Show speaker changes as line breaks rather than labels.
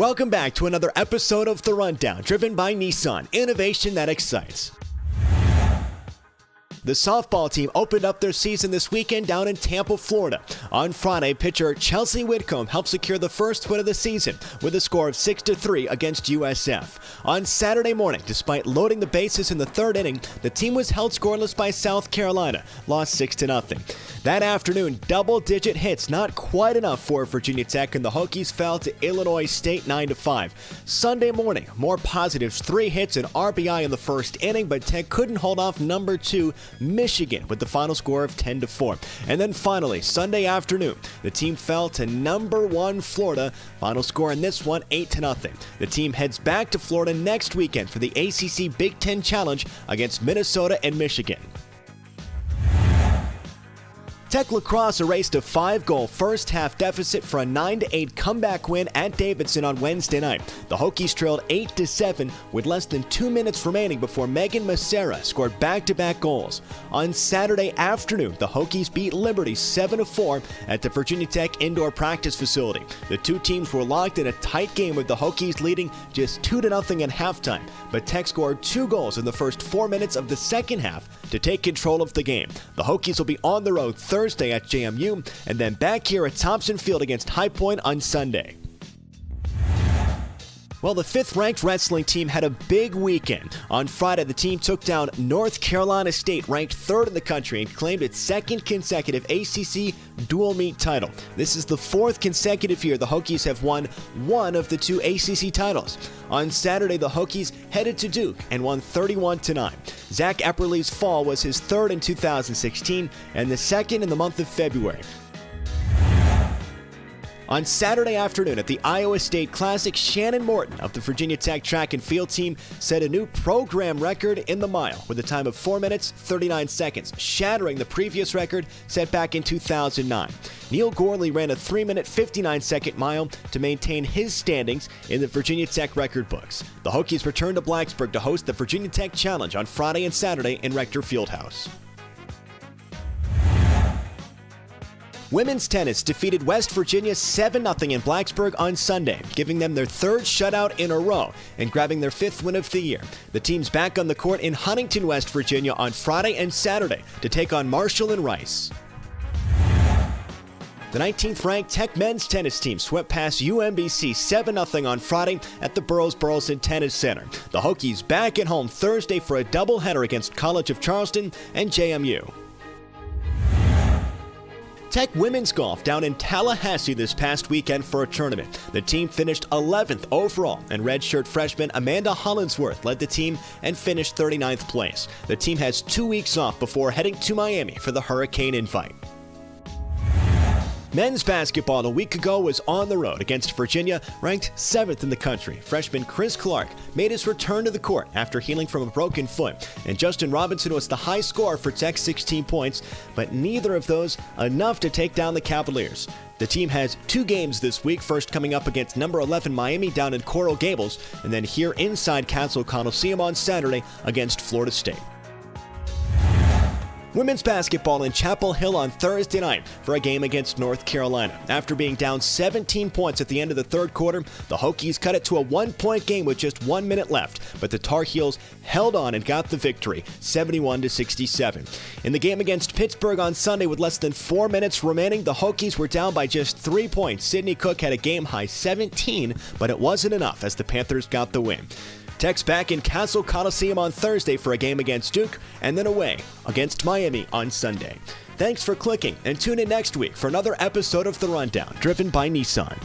Welcome back to another episode of The Rundown, driven by Nissan, innovation that excites. The softball team opened up their season this weekend down in Tampa, Florida. On Friday, pitcher Chelsea Whitcomb helped secure the first win of the season with a score of 6-3 against USF. On Saturday morning, despite loading the bases in the third inning, the team was held scoreless by South Carolina, lost 6-0. That afternoon, double-digit hits, not quite enough for Virginia Tech, and the Hokies fell to Illinois State 9-5. Sunday morning, more positives, 3 hits and RBI in the first inning, but Tech couldn't hold off number 2, Michigan, with the final score of 10-4. And then finally, Sunday afternoon, the team fell to number 1 Florida. Final score in this one, 8-0. The team heads back to Florida next weekend for the ACC Big Ten Challenge against Minnesota and Michigan. Tech lacrosse erased a 5-goal first-half deficit for a 9-8 comeback win at Davidson on Wednesday night. The Hokies trailed 8-7 with less than 2 minutes remaining before Megan Massera scored back-to-back goals. On Saturday afternoon, the Hokies beat Liberty 7-4 at the Virginia Tech indoor practice facility. The two teams were locked in a tight game with the Hokies leading just 2-0 at halftime, but Tech scored 2 goals in the first 4 minutes of the second half to take control of the game. The Hokies will be on the road Thursday at JMU, and then back here at Thompson Field against High Point on Sunday. Well, the 5th-ranked wrestling team had a big weekend. On Friday, the team took down North Carolina State, ranked 3rd in the country, and claimed its 2nd consecutive ACC dual meet title. This is the 4th consecutive year the Hokies have won one of the 2 ACC titles. On Saturday, the Hokies headed to Duke and won 31-9. Zach Epperle's fall was his 3rd in 2016 and the 2nd in the month of February. On Saturday afternoon at the Iowa State Classic, Shannon Morton of the Virginia Tech track and field team set a new program record in the mile with a time of 4 minutes, 39 seconds, shattering the previous record set back in 2009. Neil Gorley ran a 3-minute, 59-second mile to maintain his standings in the Virginia Tech record books. The Hokies return to Blacksburg to host the Virginia Tech Challenge on Friday and Saturday in Rector Fieldhouse. Women's tennis defeated West Virginia 7-0 in Blacksburg on Sunday, giving them their 3rd shutout in a row and grabbing their 5th win of the year. The team's back on the court in Huntington, West Virginia on Friday and Saturday to take on Marshall and Rice. The 19th-ranked Tech men's tennis team swept past UMBC 7-0 on Friday at the Burroughs-Burleson Tennis Center. The Hokies back at home Thursday for a doubleheader against College of Charleston and JMU. Tech women's golf down in Tallahassee this past weekend for a tournament. The team finished 11th overall, and redshirt freshman Amanda Hollinsworth led the team and finished 39th place. The team has 2 weeks off before heading to Miami for the Hurricane Invite. Men's basketball a week ago was on the road against Virginia, ranked 7th in the country. Freshman Chris Clark made his return to the court after healing from a broken foot, and Justin Robinson was the high scorer for Tech, 16 points, but neither of those enough to take down the Cavaliers. The team has 2 games this week, first coming up against number 11 Miami down in Coral Gables, and then here inside Castle Coliseum on Saturday against Florida State. Women's basketball in Chapel Hill on Thursday night for a game against North Carolina. After being down 17 points at the end of the third quarter, the Hokies cut it to a 1-point game with just 1 minute left, but the Tar Heels held on and got the victory, 71-67. In the game against Pittsburgh on Sunday with less than 4 minutes remaining, the Hokies were down by just 3 points. Sidney Cook had a game-high 17, but it wasn't enough as the Panthers got the win. Tech's back in Castle Coliseum on Thursday for a game against Duke, and then away against Miami on Sunday. Thanks for clicking, and tune in next week for another episode of The Rundown, driven by Nissan.